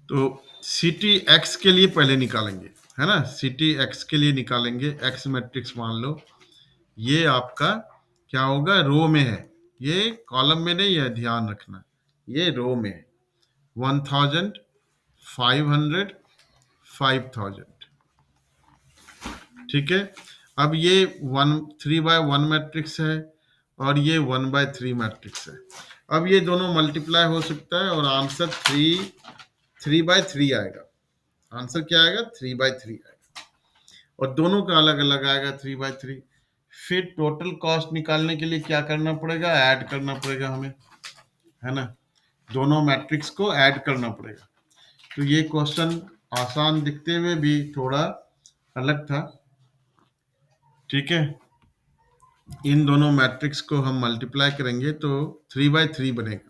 तो सी टी एक्स के लिए पहले निकालेंगे, है ना, सी टी एक्स के लिए निकालेंगे। एक्स मैट्रिक्स मान लो ये आपका क्या होगा, रो में है, ये कॉलम में नहीं है, ध्यान रखना, ये रो में है। 1000, 500, 5000। ठीक है, अब ये 3/1 मैट्रिक्स है और ये 1/3 मैट्रिक्स है। अब ये दोनों मल्टीप्लाई हो सकता है और आंसर 3/3 आएगा। आंसर क्या आएगा? 3/3 आएगा, और दोनों का अलग अलग आएगा 3/3। फिर टोटल कॉस्ट निकालने के लिए क्या करना पड़ेगा? ऐड करना पड़ेगा हमें, है ना, दोनों मैट्रिक्स को ऐड करना पड़ेगा। तो ये क्वेश्चन आसान दिखते हुए भी थोड़ा अलग था। ठीक है, इन दोनों मैट्रिक्स को हम मल्टीप्लाई करेंगे तो 3/3 बनेगा।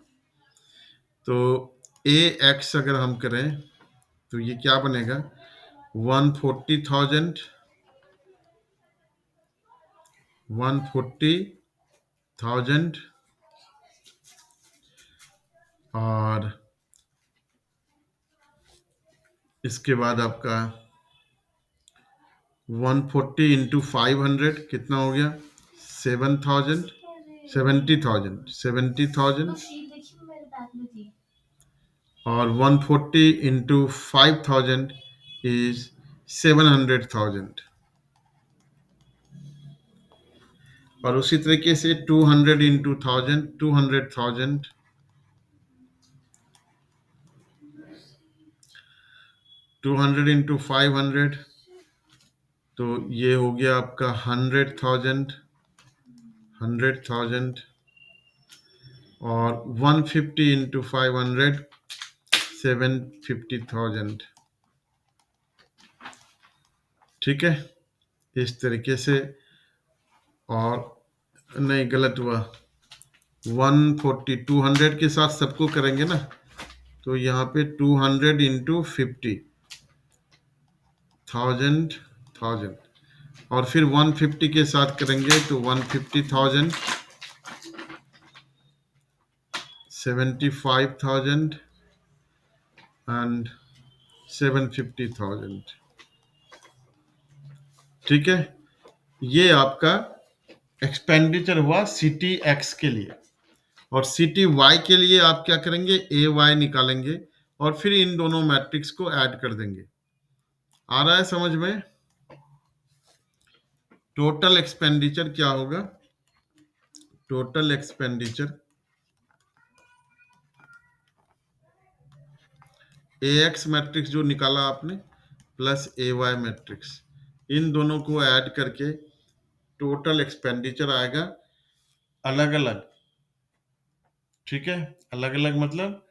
तो ए एक्स अगर हम करें तो ये क्या बनेगा? 140,000, 140,000 और इसके बाद आपका 140 इंटू 500 कितना हो गया? 7,000, 70,000, 70,000 और 140 इंटू 5,000 इज 700,000। और उसी तरीके से 200 इंटू 1000, 200,000, 200 इंटू 500 तो ये हो गया आपका 100,000, 100,000 और 150 इंटू 500 750,000। ठीक है, इस तरीके से। और नहीं, गलत हुआ, 140 200 के साथ सबको करेंगे ना, तो यहाँ पे 200 इंटू 50,000, 1000 और फिर 150 के साथ करेंगे तो 150,000, 75,000 एंड 750,000। ठीक है, ये आपका एक्सपेंडिचर हुआ सी टी एक्स के लिए। और सी टी वाई के लिए आप क्या करेंगे? ए वाई निकालेंगे और फिर इन दोनों मैट्रिक्स को ऐड कर देंगे। आ रहा है समझ में? टोटल एक्सपेंडिचर क्या होगा? टोटल एक्सपेंडिचर ए एक्स मैट्रिक्स जो निकाला आपने प्लस ए वाई मैट्रिक्स, इन दोनों को ऐड करके टोटल एक्सपेंडिचर आएगा अलग अलग। ठीक है, अलग अलग मतलब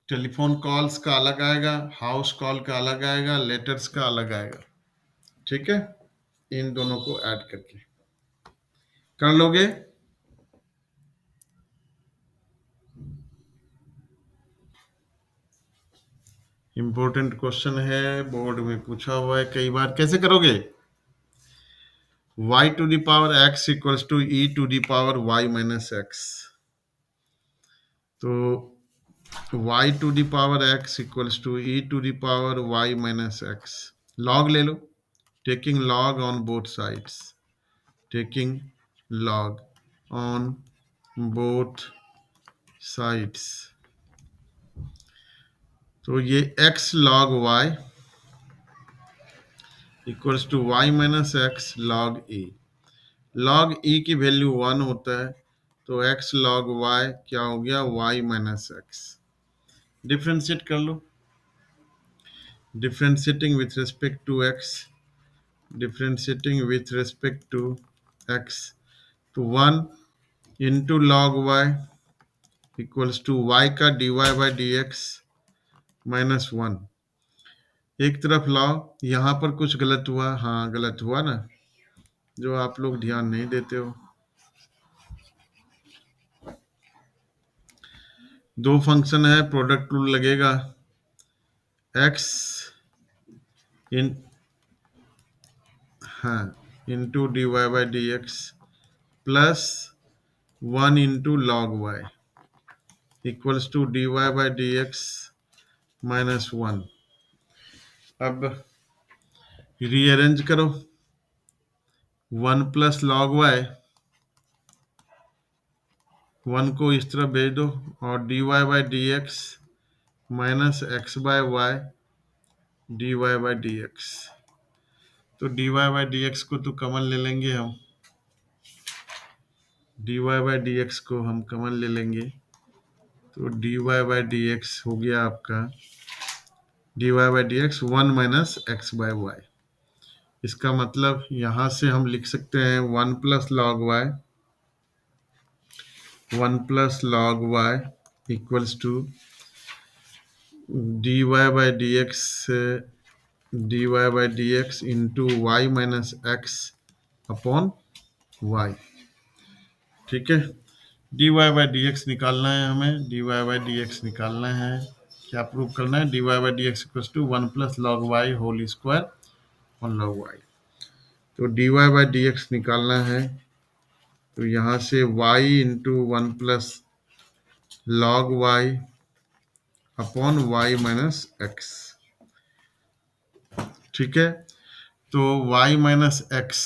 टेलीफोन कॉल्स का अलग आएगा, हाउस कॉल का अलग आएगा, लेटर्स का अलग आएगा। ठीक है, इन दोनों को ऐड करके कर लोगे। इंपॉर्टेंट क्वेश्चन है, बोर्ड में पूछा हुआ है कई बार। कैसे करोगे? y to the power x equals to e to the power y minus x। तो y to the power x equals to e to the power y minus x। Log ले लो, taking log on both sides, taking log on both sides. तो ये x log y equals to y minus x log e. Log e की value 1 होता है, तो x log Y क्या हो गया, वाई माइनस एक्स। डिफ्रेंशिएट कर लो, differentiating with respect to x, differentiating with respect to x, तो 1 into log y equals to y का d Y by D x minus 1। एक तरफ लाओ, यहाँ पर कुछ गलत हुआ, हाँ गलत हुआ ना, जो आप लोग ध्यान नहीं देते हो। दो फंक्शन है, प्रोडक्ट रूल लगेगा, एक्स इन हाँ into d Y by D x plus 1 into log y equals to D Y by D x minus 1। अब रीअरेंज करो, 1 प्लस लॉग वाई, 1 को इस तरह भेज दो, और d Y by D x minus x by y d Y by D x. तो d Y by D x को तो कॉमन ले लेंगे हम, d Y by D x को हम कॉमन ले लेंगे, तो d Y by D x हो गया आपका d Y by D x 1 minus x by y. इसका मतलब यहाँ से हम लिख सकते हैं 1 plus log Y, 1 plus log y equals to D Y by D x, d Y by D x into y minus x upon y. ठीक है, d Y by D x निकालना है हमें, d Y by D x निकालना है, क्या prove करना है, d Y by D x equals to 1 plus log y whole square on log y. तो d Y by D x निकालना है, तो यहाँ से y into 1 plus log y upon y minus x. ठीक है, तो y minus x,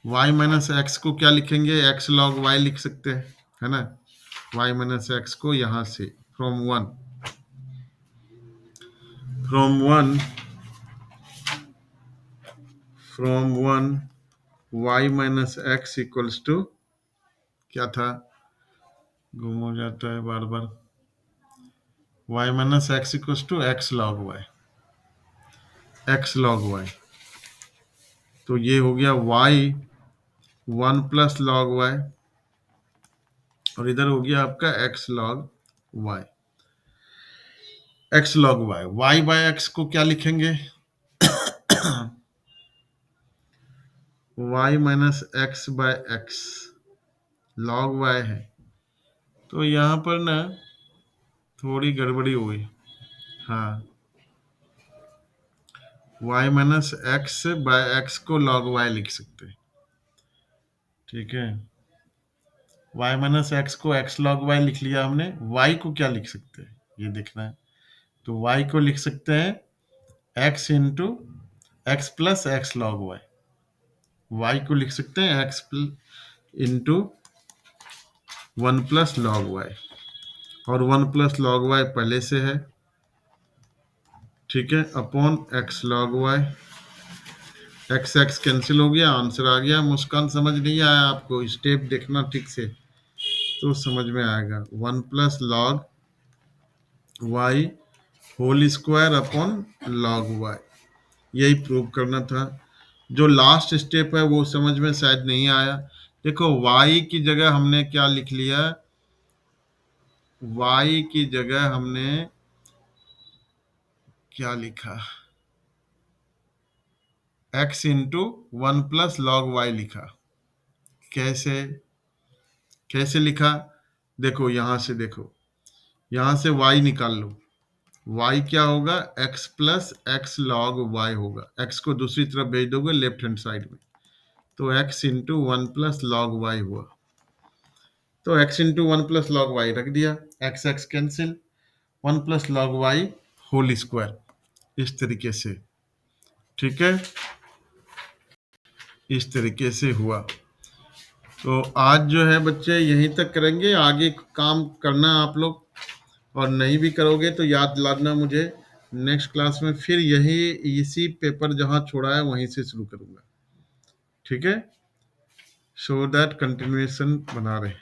y minus x को क्या लिखेंगे, x लॉग y लिख सकते हैं, है ना। y माइनस एक्स को यहाँ से from one y minus x equals to क्या था, गुम हो जाता है बार बार, y minus x equals to x log y, x log y। तो ये हो गया y 1 प्लस लॉग y, और इधर हो गया आपका x log y, x log y। y by x को क्या लिखेंगे, y minus x by x log y है। तो यहाँ पर ना थोड़ी गड़बड़ी हुई, हाँ y minus x by x को लॉग y लिख सकते हैं। ठीक है, y माइनस एक्स को x लॉग y लिख लिया हमने, y को क्या लिख सकते हैं ये देखना है। तो y को लिख सकते हैं x into x plus x log y, y को लिख सकते हैं x into 1 plus log y, और 1 प्लस लॉग y पहले से है। ठीक है, upon x log y, x x cancel हो गया, आंसर आ गया। मुस्कान समझ नहीं आया आपको, स्टेप देखना ठीक से तो समझ में आएगा। 1 plus log y whole square upon log y, यही प्रूव करना था। जो लास्ट स्टेप है वो समझ में शायद नहीं आया। देखो y की जगह हमने क्या लिख लिया, y की जगह हमने क्या लिखा, x into 1 plus log y लिखा। कैसे कैसे लिखा, देखो यहाँ से, देखो यहाँ से y निकाल लो, y क्या होगा, x plus x log y होगा, x को दूसरी तरफ भेज दोगे लेफ्ट हैंड साइड में, तो x into 1 plus log y हुआ। तो x into 1 plus log y रख दिया, x x cancel, 1 plus log y whole square, इस तरीके से। ठीक है, इस तरीके से हुआ। तो आज जो है बच्चे यहीं तक करेंगे, आगे काम करना आप लोग, और नहीं भी करोगे तो याद दिलाना मुझे। नेक्स्ट क्लास में फिर यही इसी पेपर जहां छोड़ा है वहीं से शुरू करूंगा। ठीक है, सो दैट कंटिन्यूएशन बना रहे।